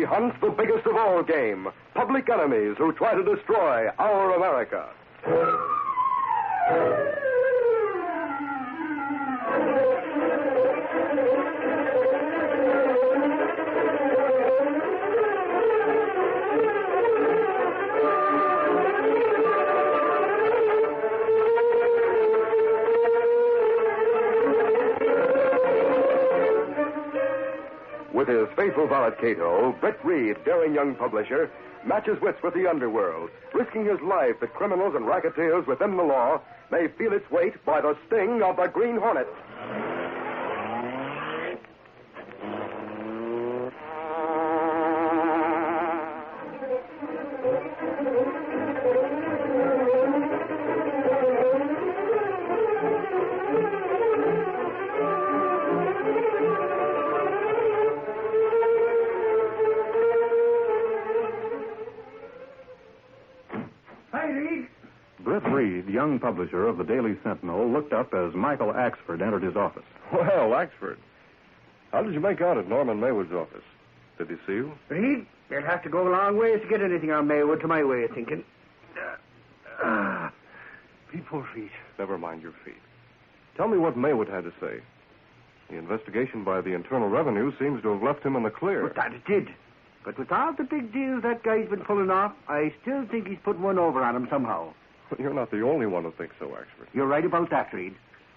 hunts the biggest of all game, public enemies who try to destroy our America. With his faithful valet Kato, Britt Reid, daring young publisher, matches wits with the underworld, risking his life that criminals and racketeers within the law may feel its weight by the sting of the Green Hornet. Britt Reid, young publisher of the Daily Sentinel, looked up as Michael Axford entered his office. Well, Axford, how did you make out at Norman Maywood's office? Did he see you? Reid, you'll have to go a long ways to get anything on Maywood to my way of thinking. Poor feet. Never mind your feet. Tell me what Maywood had to say. The investigation by the Internal Revenue seems to have left him in the clear. But that it did. But with all the big deals that guy's been pulling off, I still think he's put one over on him somehow. You're not the only one who thinks so, Axford. You're right about that, Reid.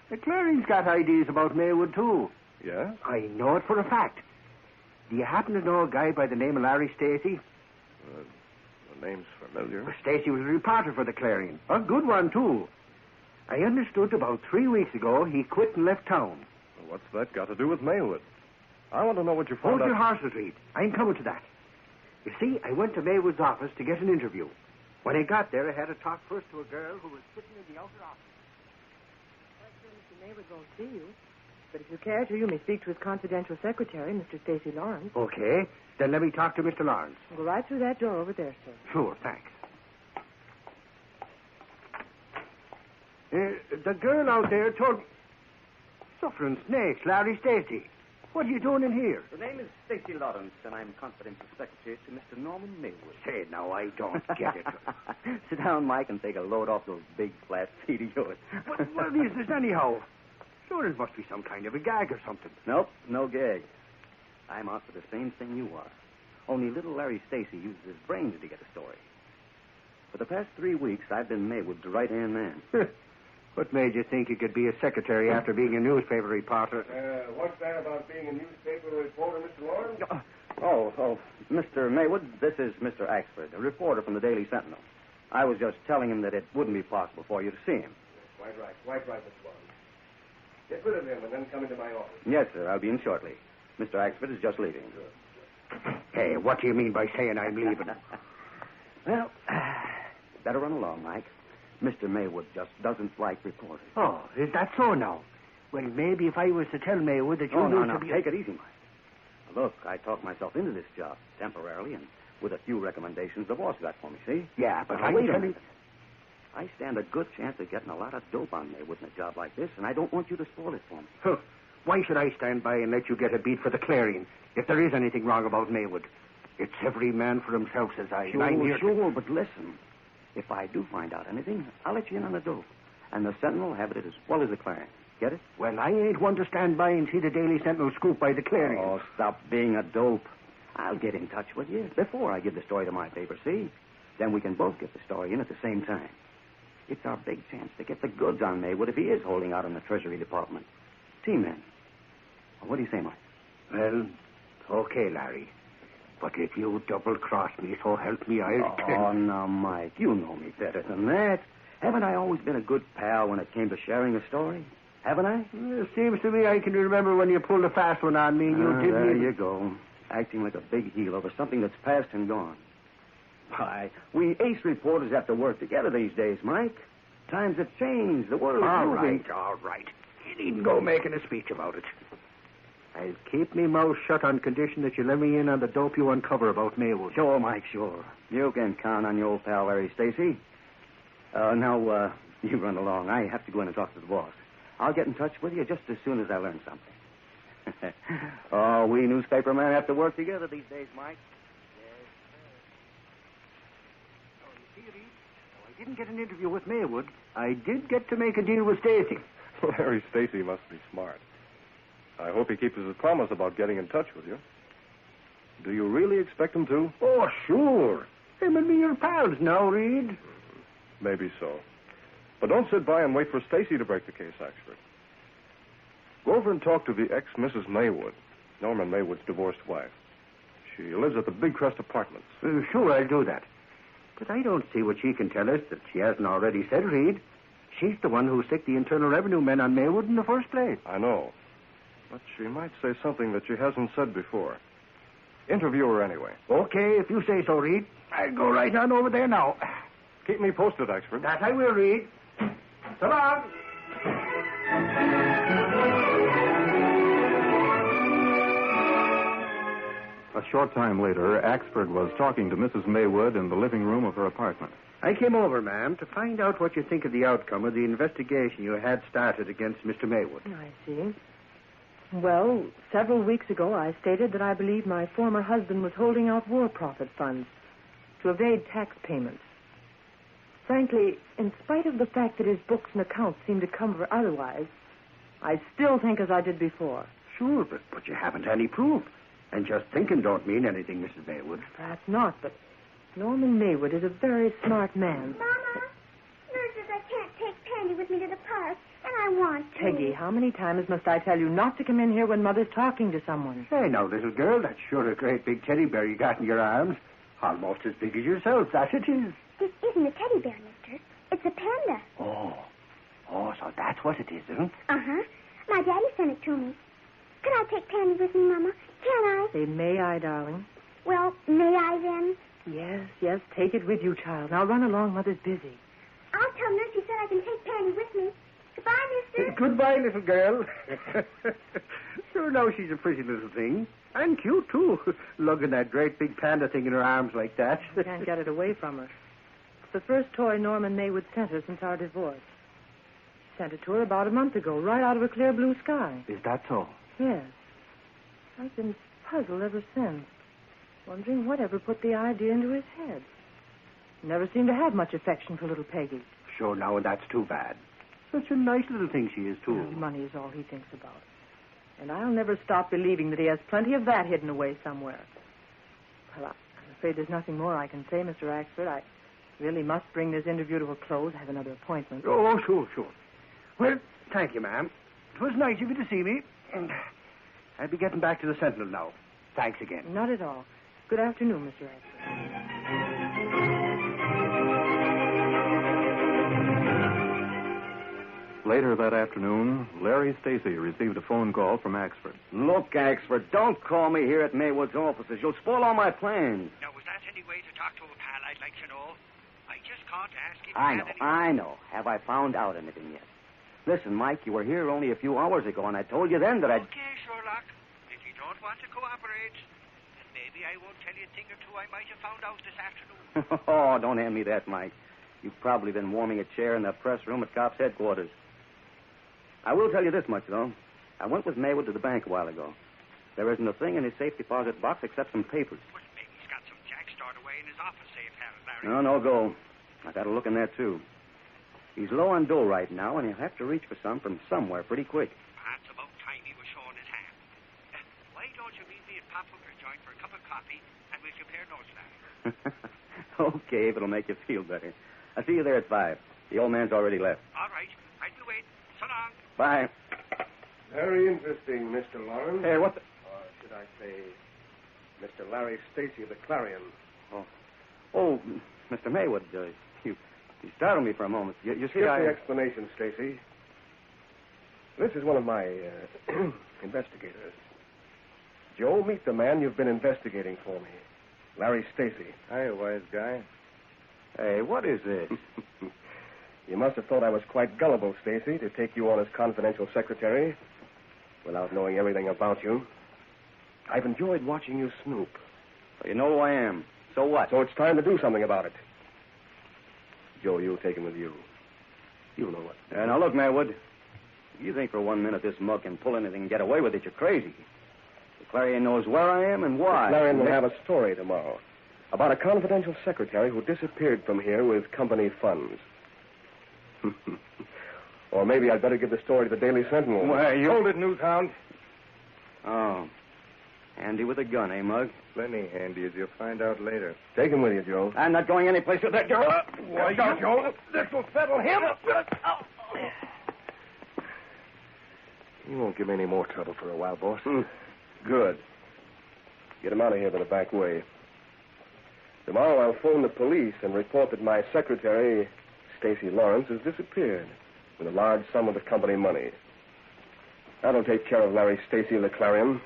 The Clarion's got ideas about Maywood, too. Yeah? I know it for a fact. Do you happen to know a guy by the name of Larry Stacy? The name's familiar. Well, Stacy was a reporter for the Clarion. A good one, too. I understood about 3 weeks ago he quit and left town. Well, what's that got to do with Maywood? I want to know what you found Hold out. your horses, Reid. I'm coming to that. You see, I went to Maywood's office to get an interview. When I got there, I had to talk first to a girl who was sitting in the outer office. I'm sure Mr. Maywood won't see you. But if you care to, you may speak to his confidential secretary, Mr. Stacy Lawrence. Okay. Then let me talk to Mr. Lawrence. Go right through that door over there, sir. Sure, thanks. The girl out there told me... Suffering snakes, Larry Stacy. What are you doing in here? The name is Stacy Lawrence, and I'm confidential secretary to Mr. Norman Maywood. Say, now, I don't get it. Sit down, Mike, and take a load off those big, flat feet of yours. What is this, anyhow? Sure, it must be some kind of a gag or something. Nope, no gag. I'm out for the same thing you are. Only little Larry Stacy uses his brains to get a story. For the past 3 weeks, I've been Maywood's right-hand man. What made you think you could be a secretary after being a newspaper reporter? What's that about being a newspaper reporter, Mr. Lawrence? Oh, Mr. Maywood, this is Mr. Axford, a reporter from the Daily Sentinel. I was just telling him that it wouldn't be possible for you to see him. Quite right, Mr. Lawrence. Get rid of him and then come into my office. Yes, sir, I'll be in shortly. Mr. Axford is just leaving. Hey, what do you mean by saying I'm leaving? Well, better run along, Mike. Mr. Maywood just doesn't like reporters. Oh, is that so now? Well, maybe if I was to tell Maywood that you No, take it easy, Mike. Look, I talked myself into this job temporarily and with a few recommendations the boss got for me, see? Yeah, but now, wait a minute. I stand a good chance of getting a lot of dope on Maywood in a job like this, and I don't want you to spoil it for me. Huh. Why should I stand by and let you get a beat for the Clarion if there is anything wrong about Maywood? It's every man for himself, says I. Sure, but listen. If I do find out anything, I'll let you in on the dope. And the Sentinel will have it as well as the Clarion. Get it? Well, I ain't one to stand by and see the Daily Sentinel scoop by the Clarion. Oh, stop being a dope. I'll get in touch with you before I give the story to my paper, see? Then we can both get the story in at the same time. It's our big chance to get the goods on Maywood if he is holding out in the Treasury Department. T-men. What do you say, Mike? Well, okay, Larry. But if you double-cross me, so help me, I'll tell... Oh, now, Mike, you know me better than that. Haven't I always been a good pal when it came to sharing a story? Haven't I? It seems to me I can remember when you pulled a fast one on me and you didn't... There you go. Acting like a big heel over something that's past and gone. Why, we ace reporters have to work together these days, Mike. Times have changed. The world is moving. All right. You needn't go making a speech about it. I'll keep me mouth shut on condition that you let me in on the dope you uncover about Maywood. Sure, Mike, sure. You can count on your old pal, Larry Stacy. Now, you run along. I have to go in and talk to the boss. I'll get in touch with you just as soon as I learn something. Oh, we newspaper men have to work together these days, Mike. didn't get an interview with Maywood, I did get to make a deal with Stacy. Larry Stacy must be smart. I hope he keeps his promise about getting in touch with you. Do you really expect him to? Oh, sure. Him and me are pals now, Reed. Maybe so. But don't sit by and wait for Stacy to break the case, Axford. Go over and talk to the ex-Mrs. Maywood, Norman Maywood's divorced wife. She lives at the Big Crest Apartments. Sure, I'll do that. But I don't see what she can tell us that she hasn't already said, Reed. She's the one who sicked the Internal Revenue men on Maywood in the first place. I know. But she might say something that she hasn't said before. Interview her anyway. Okay, if you say so, Reed. I'll go right on over there now. Keep me posted, Axford. That I will, Reed. So long. A short time later, Axford was talking to Mrs. Maywood in the living room of her apartment. I came over, ma'am, to find out what you think of the outcome of the investigation you had started against Mr. Maywood. I see. Well, several weeks ago, I stated that I believed my former husband was holding out war profit funds to evade tax payments. Frankly, in spite of the fact that his books and accounts seem to cover otherwise, I still think as I did before. Sure, but you haven't any proof. And just thinking don't mean anything, Mrs. Maywood. Perhaps not, but Norman Maywood is a very smart man. Mama, Nurse says I can't take Pandy with me to the park, and I want to. Peggy, how many times must I tell you not to come in here when Mother's talking to someone? Say, now, little girl, that's sure a great big teddy bear you got in your arms. Almost as big as yourself, that it is. This isn't a teddy bear, mister. It's a panda. Oh, so that's what it is, isn't it? Uh-huh. My daddy sent it to me. Can I take Pandy with me, Mama? Can I? Say, may I, darling? Well, may I then? Yes, take it with you, child. Now run along, Mother's busy. I'll tell Nurse she said I can take Pandy with me. Goodbye, mister. Goodbye, little girl. Sure, now she's a pretty little thing. And cute, too. Lugging that great big panda thing in her arms like that. Can't get it away from her. It's the first toy Norman Maywood sent her since our divorce. Sent it to her about a month ago, right out of a clear blue sky. Is that so? Yes. I've been puzzled ever since, wondering whatever put the idea into his head. Never seemed to have much affection for little Peggy. Sure, now, and that's too bad. Such a nice little thing she is, too. Money is all he thinks about. And I'll never stop believing that he has plenty of that hidden away somewhere. Well, I'm afraid there's nothing more I can say, Mr. Axford. I really must bring this interview to a close. I have another appointment. Oh, sure. Well, thank you, ma'am. It was nice of you to see me. And I'll be getting back to the Sentinel now. Thanks again. Not at all. Good afternoon, Mr. Axford. Later that afternoon, Larry Stacy received a phone call from Axford. Look, Axford, don't call me here at Maywood's offices. You'll spoil all my plans. Now, was that any way to talk to a pal, I'd like to know? I just called to ask if I know. Have I found out anything yet? Listen, Mike, you were here only a few hours ago, and I told you then that I'd... Okay, Sherlock. If you don't want to cooperate, then maybe I won't tell you a thing or two I might have found out this afternoon. Oh, don't hand me that, Mike. You've probably been warming a chair in the press room at Cops headquarters. I will tell you this much, though. I went with Maywood to the bank a while ago. There isn't a thing in his safe deposit box except some papers. Well, maybe he's got some jack stored away in his office safe, Larry. No, go. I got to look in there, too. He's low on dough right now, and he'll have to reach for some from somewhere pretty quick. Perhaps about time he was showing his hand. Why don't you meet me at Pop Hooker's joint for a cup of coffee, and we'll compare notes, Larry? Okay, if it'll make you feel better. I'll see you there at 5. The old man's already left. All right. I will wait. So long. Bye. Very interesting, Mr. Lawrence. Hey, what the... Or should I say, Mr. Larry Stacy of the Clarion. Oh, Mr. Maywood, you startled me for a moment. You see, Skip the explanation, Stacy. This is one of my investigators. Joe, meet the man you've been investigating for me. Larry Stacy. Hi, wise guy. Hey, what is this? You must have thought I was quite gullible, Stacy, to take you on as confidential secretary without knowing everything about you. I've enjoyed watching you snoop. Well, you know who I am. So what? So it's time to do something about it. Joe, you'll take him with you. You'll know what. Now, look, Maywood. If you think for 1 minute this mug can pull anything and get away with it, you're crazy. The Clarion knows where I am and why. The Clarion will have a story tomorrow. About a confidential secretary who disappeared from here with company funds. Or maybe I'd better give the story to the Daily Sentinel. Why, you... Hold it, Newshound. Oh. Handy with a gun, eh, Mug? Plenty handy, as you'll find out later. Take him with you, Joe. I'm not going any place with that girl. Why, Joe, this will settle him. You won't give me any more trouble for a while, boss. Good. Get him out of here by the back way. Tomorrow I'll phone the police and report that my secretary, Stacy Lawrence, has disappeared with a large sum of the company money. That'll take care of Larry Stacy of the Clarion.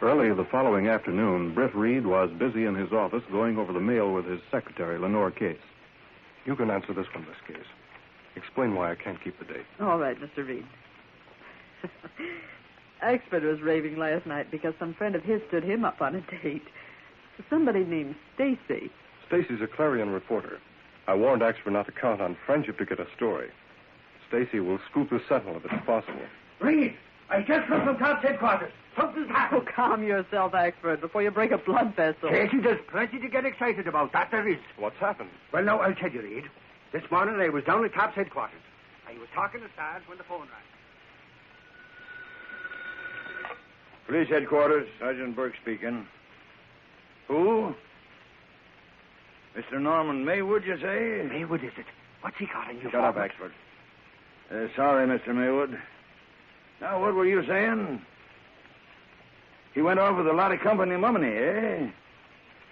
Early the following afternoon, Britt Reid was busy in his office going over the mail with his secretary, Lenore Case. You can answer this one, Miss Case. Explain why I can't keep the date. All right, Mr. Reid. Axford was raving last night because some friend of his stood him up on a date. Somebody named Stacy. Stacy's a Clarion reporter. I warned Axford not to count on friendship to get a story. Stacy will scoop the Sentinel if it's possible. Reid, I just come from Cops headquarters. Something's happened. Oh, calm yourself, Axford, before you break a blood vessel. Casey, there's plenty to get excited about. That there is. What's happened? Well, now, I'll tell you, Reid. This morning I was down at Cops headquarters. I was talking to Sarge when the phone rang. Police headquarters, Sergeant Burke speaking. Who? Mr. Norman Maywood, you say? Maywood, is it? What's he got in you? Shut up, Axford. Sorry, Mr. Maywood. Now, what were you saying? He went off with a lot of company money, eh?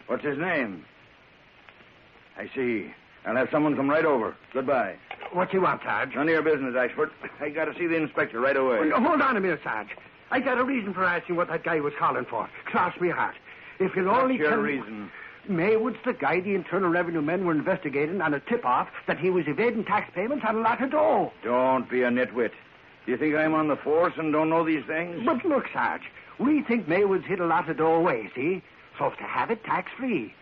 What's his name? I see. I'll have someone come right over. Goodbye. What do you want, Sarge? None of your business, Axford. I got to see the inspector right away. Well, hold on a minute, Sarge. I got a reason for asking what that guy was calling for. Cross me heart. If you'll only What's your tell reason? Maywood's the guy the Internal Revenue men were investigating on a tip-off that he was evading tax payments on a lot of dough. Don't be a nitwit. Do you think I'm on the force and don't know these things? But look, Sarge, we think Maywood's hid a lot of dough away, see? So as to have it tax-free.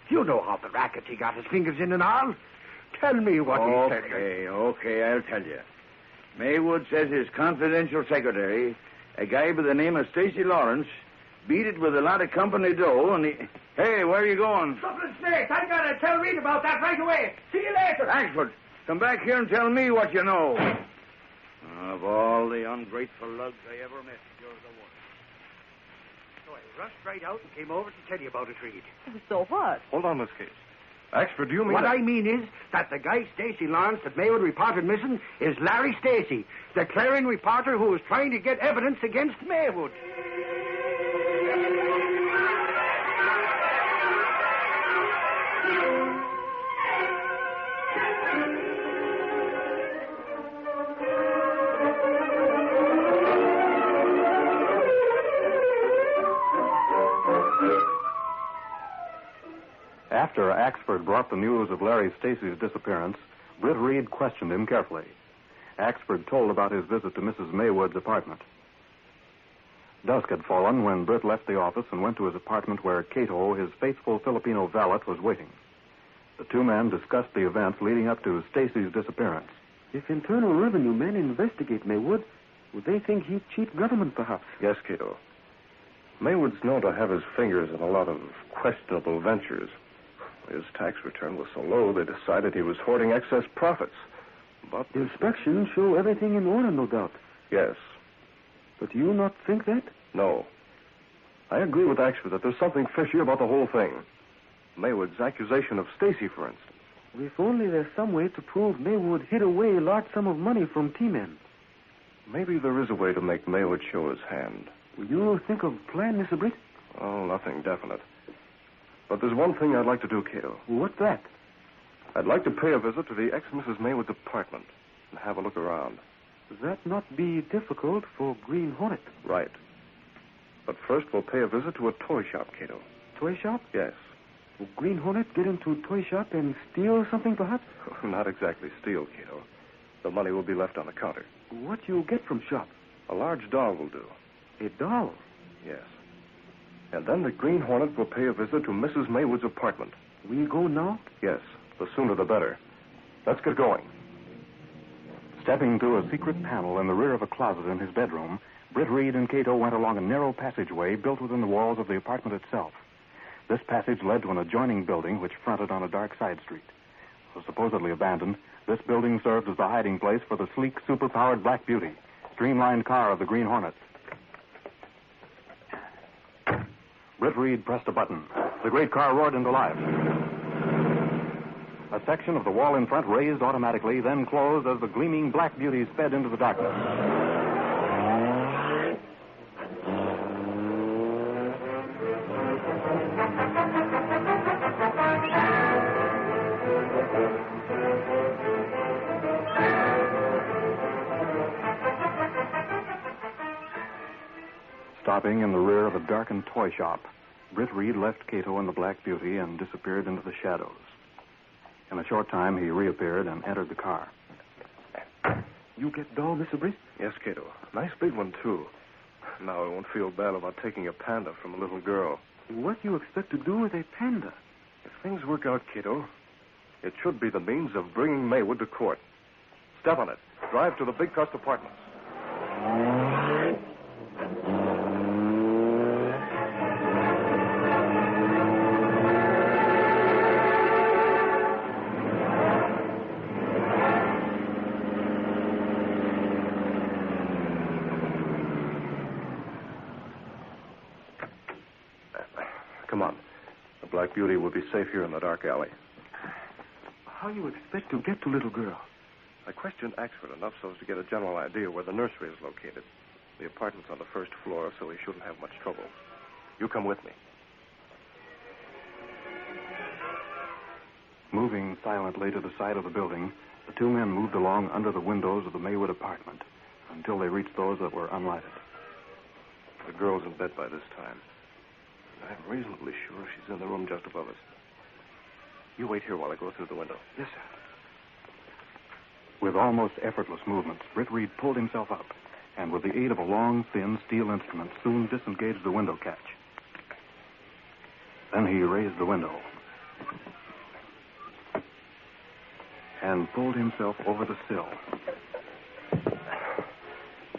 You know how the rackets he got his fingers in and all. Tell me what he said. Okay, I'll tell you. Maywood says his confidential secretary, a guy by the name of Stacy Lawrence, beat it with a lot of company dough, and he... Hey, where are you going? Something snakes. I gotta tell Reid about that right away. See you later. Axford, come back here and tell me what you know. Of all the ungrateful lugs I ever met, you're the one. So I rushed right out and came over to tell you about it, Reid. So what? Hold on, Miss Case. Axford, do you mean... What I mean is that the guy Stacy Lawrence that Maywood reported missing is Larry Stacy, the Clarion reporter who was trying to get evidence against Maywood. After Axford brought the news of Larry Stacy's disappearance, Britt Reid questioned him carefully. Axford told about his visit to Mrs. Maywood's apartment. Dusk had fallen when Britt left the office and went to his apartment where Kato, his faithful Filipino valet, was waiting. The two men discussed the events leading up to Stacy's disappearance. If Internal Revenue men investigate Maywood, would they think he'd cheat government, perhaps? Yes, Kato. Maywood's known to have his fingers in a lot of questionable ventures. His tax return was so low, they decided he was hoarding excess profits. But the inspections show everything in order, no doubt. Yes. But do you not think that? No. I agree with Axford that there's something fishy about the whole thing. Maywood's accusation of Stacy, for instance. If only there's some way to prove Maywood hid away a large sum of money from T-men. Maybe there is a way to make Maywood show his hand. Will you think of a plan, Mr. Britt? Oh, nothing definite. But there's one thing I'd like to do, Kato. What's that? I'd like to pay a visit to the ex-Mrs. Maywood's apartment and have a look around. That not be difficult for Green Hornet. Right. But first we'll pay a visit to a toy shop, Kato. Toy shop? Yes. Will Green Hornet get into a toy shop and steal something, perhaps? Not exactly steal, Kato. The money will be left on the counter. What you get from shop? A large doll will do. A doll? Yes. And then the Green Hornet will pay a visit to Mrs. Maywood's apartment. We go now? Yes. The sooner the better. Let's get going. Stepping through a secret panel in the rear of a closet in his bedroom, Britt Reid and Kato went along a narrow passageway built within the walls of the apartment itself. This passage led to an adjoining building which fronted on a dark side street. Though supposedly abandoned, this building served as the hiding place for the sleek, super-powered Black Beauty, streamlined car of the Green Hornet. Britt Reid pressed a button. The great car roared into life. A section of the wall in front raised automatically, then closed as the gleaming Black Beauty sped into the darkness. Stopping in the rear of a darkened toy shop, Britt Reid left Kato and the Black Beauty and disappeared into the shadows. In a short time, he reappeared and entered the car. You get doll, Mr. Britt? Yes, Kato. Nice big one, too. Now I won't feel bad about taking a panda from a little girl. What do you expect to do with a panda? If things work out, Kato, it should be the means of bringing Maywood to court. Step on it. Drive to the Big Trust Apartments. Come on. The Black Beauty will be safe here in the dark alley. How you expect to get to little girl? I questioned Axford enough so as to get a general idea where the nursery is located. The apartment's on the first floor, so he shouldn't have much trouble. You come with me. Moving silently to the side of the building, the two men moved along under the windows of the Maywood apartment until they reached those that were unlighted. The girl's in bed by this time. I'm reasonably sure she's in the room just above us. You wait here while I go through the window. Yes, sir. With almost effortless movements, Britt Reid pulled himself up, and with the aid of a long, thin steel instrument, soon disengaged the window catch. Then he raised the window and pulled himself over the sill.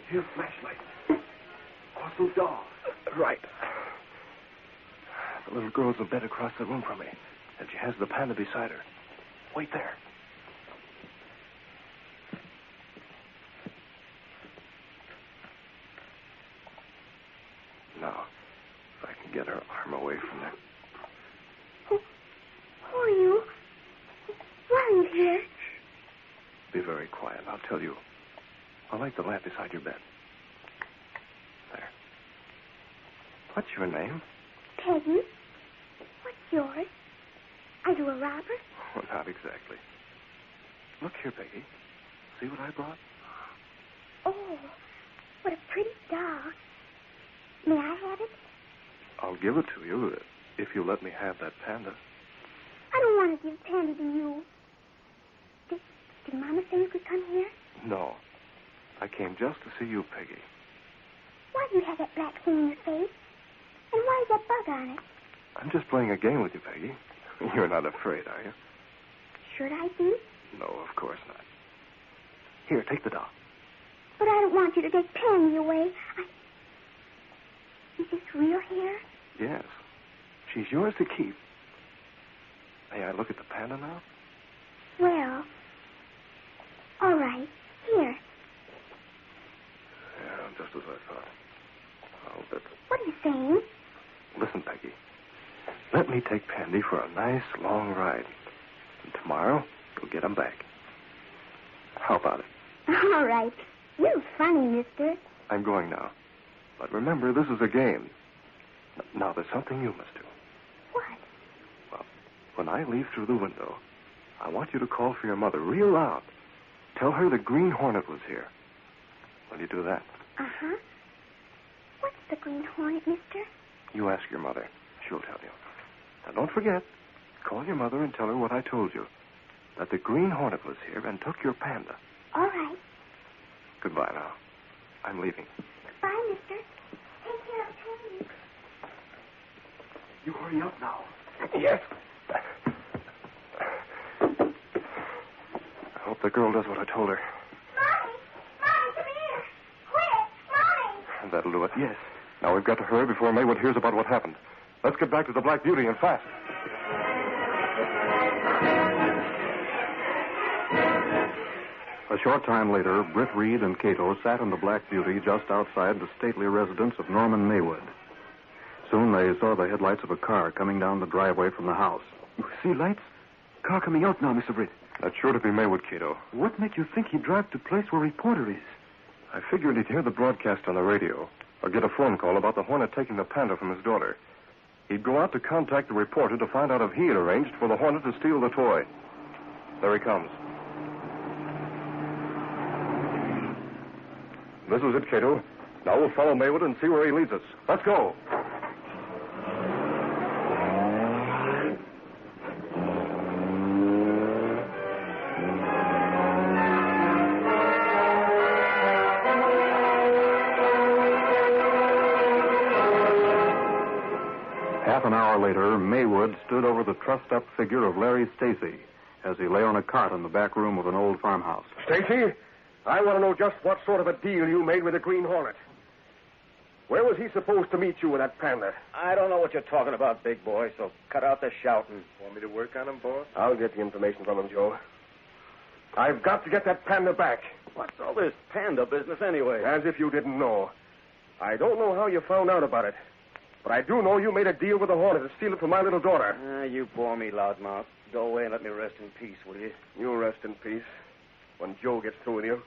Here's flashlight. Also doll. Right. The little girl's in bed across the room from me, and she has the panda beside her. Wait there. Now, if I can get her arm away from there. Who are you? Why are you here? Be very quiet. I'll tell you. I'll light the lamp beside your bed. There. What's your name? Peggy. What's yours? Are you a robber? Oh, not exactly. Look here, Peggy. See what I brought? Oh, what a pretty doll. May I have it? I'll give it to you if you let me have that panda. I don't want to give Panda to you. Did Mama say you could come here? No. I came just to see you, Peggy. Why do you have that black thing in your face? And why is that bug on it? I'm just playing a game with you, Peggy. You're not afraid, are you? Should I be? No, of course not. Here, take the doll. But I don't want you to take Penny away. Is this real hair? Yes. She's yours to keep. May I look at the panda now? Well, all right. Here. Yeah, just as I thought. I'll bet. What are you saying? Listen, Peggy. Let me take Pandy for a nice long ride. And tomorrow, you'll get him back. How about it? All right. You're funny, mister. I'm going now. But remember, this is a game. Now, there's something you must do. What? Well, when I leave through the window, I want you to call for your mother real loud. Tell her the Green Hornet was here. Will you do that? Uh-huh. What's the Green Hornet, mister? You ask your mother. She'll tell you. Now, don't forget. Call your mother and tell her what I told you. That the Green Hornet was here and took your panda. All right. Goodbye now. I'm leaving. Goodbye, mister. Take care of Penny. You hurry up now. Yes. I hope the girl does what I told her. Mommy! That'll do it. Yes. Now we've got to hurry before Maywood hears about what happened. Let's get back to the Black Beauty and fast. A short time later, Britt Reid and Kato sat in the Black Beauty just outside the stately residence of Norman Maywood. Soon they saw the headlights of a car coming down the driveway from the house. You see lights? Car coming out now, Mr. Britt. That's sure to be Maywood, Kato. What make you think he'd drive to place where reporter is? I figured he'd hear the broadcast on the radio or get a phone call about the Hornet taking the Panda from his daughter. He'd go out to contact the reporter to find out if he had arranged for the Hornet to steal the toy. There he comes. This is it, Kato. Now we'll follow Maywood and see where he leads us. Let's go. Half an hour later, Maywood stood over the trussed-up figure of Larry Stacy as he lay on a cot in the back room of an old farmhouse. Stacy, I want to know just what sort of a deal you made with the Green Hornet. Where was he supposed to meet you with that Panda? I don't know what you're talking about, big boy, so cut out the shouting. Want me to work on him, boss? I'll get the information from him, Joe. I've got to get that Panda back. What's all this Panda business anyway? As if you didn't know. I don't know how you found out about it, but I do know you made a deal with the Hornet to steal it from my little daughter. You bore me, loudmouth. Go away and let me rest in peace, will you? You'll rest in peace when Joe gets through with you.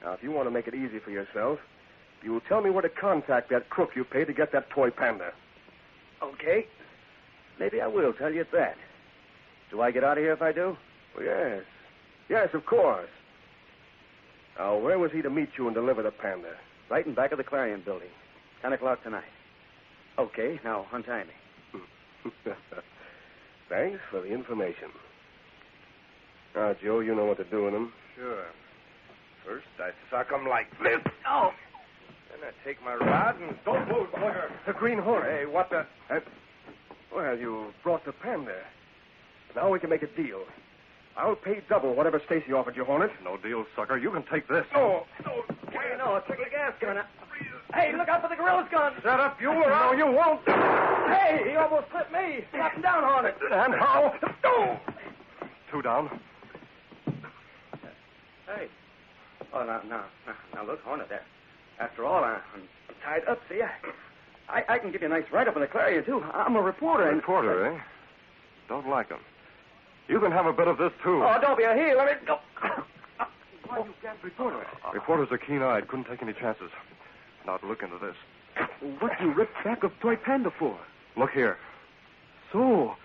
Now, if you want to make it easy for yourself, you will tell me where to contact that crook you paid to get that toy Panda. Okay. Maybe I will tell you that. Do I get out of here if I do? Well, yes. Yes, of course. Now, where was he to meet you and deliver the Panda? Right in back of the Clarion building. 10 o'clock tonight. Okay, now untie me. Thanks for the information. Now, Joe, you know what to do with them. Sure. First, I suck 'em like this. Oh! Then I take my rod and don't move, bugger. The Green Hornet. Hey, what the... Well, you brought the Panda. Now we can make a deal. I'll pay double whatever Stacy offered you, Hornet. No deal, sucker. You can take this. No. Hey, no, check the gas gun. Hey, look out for the gorilla's gun. Shut up, you or No, you won't. Hey, he almost clipped me. Slap him down, Hornet. And how? Two down. Hey. Oh, now, look, Hornet, there. After all, I'm tied up, see? I can give you a nice write-up in the Clarion, too. I'm a reporter. Reporter, eh? Don't like him. You can have a bit of this, too. Oh, don't be a heel. Let me go. Why you can't report it? Reporters are keen-eyed. Couldn't take any chances. Now, to look into this. What you ripped back of toy Panda for? Look here. So,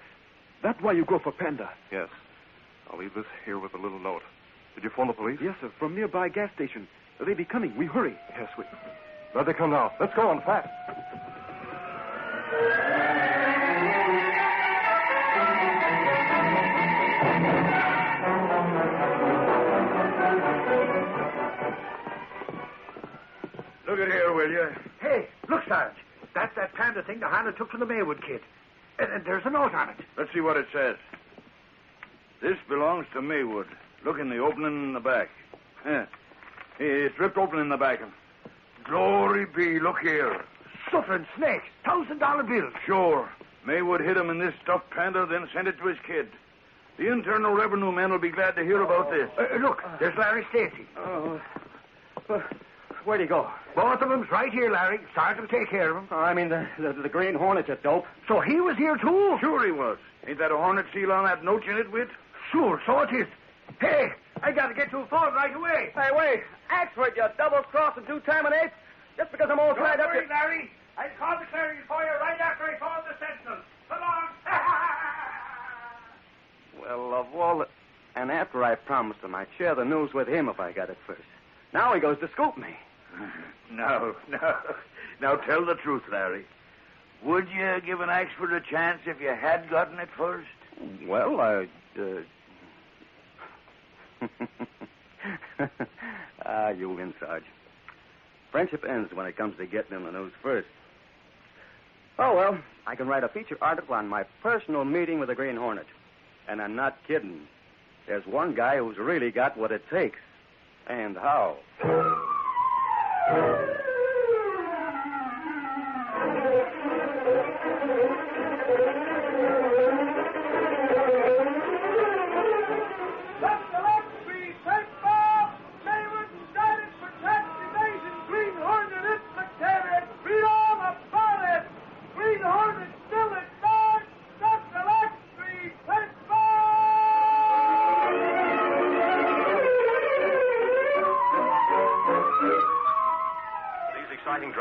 that's why you go for Panda? Yes. I'll leave this here with a little note. Did you phone the police? Yes, sir. From nearby gas station. They be coming. We hurry. Yes, we... There they come now. Let's go on fast. Look at here, will you? Hey, look, Sarge. That's that Panda thing the Hornet took from the Maywood kid. And there's a note on it. Let's see what it says. This belongs to Maywood. Look in the opening in the back. Yeah. It's ripped open in the back. Glory be, look here. Suffering snakes. $1,000 bills. Sure. Maywood hid him in this stuffed Panda, then sent it to his kid. The Internal Revenue men will be glad to hear about this. Look, there's Larry Stacy. Oh. Where'd he go? Both of them's right here, Larry. Sarge will take care of them. Oh, I mean, the Green Hornet, you dope. So he was here, too? Sure he was. Ain't that a Hornet seal on that note you knit with? Sure, so it is. Hey, I got to get to a phone right away. Hey, wait. Axford, you double-crossing two-time-and-eighth. Just because I'm all tied up... Don't worry, Larry. I'll call the Clarion for you right after I phone the Sentinel. Come on. Well, of all the... And after I promised him I'd share the news with him if I got it first. Now he goes to scoop me. No. Now tell the truth, Larry. Would you give an Axford a chance if you had gotten it first? Well, you win, Sarge. Friendship ends when it comes to getting in the news first. Oh, well, I can write a feature article on my personal meeting with the Green Hornet. And I'm not kidding. There's one guy who's really got what it takes. And how.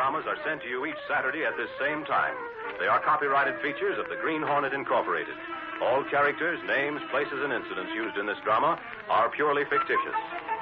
dramas are sent to you each Saturday at this same time. They are copyrighted features of the Green Hornet Incorporated. All characters, names, places, and incidents used in this drama are purely fictitious.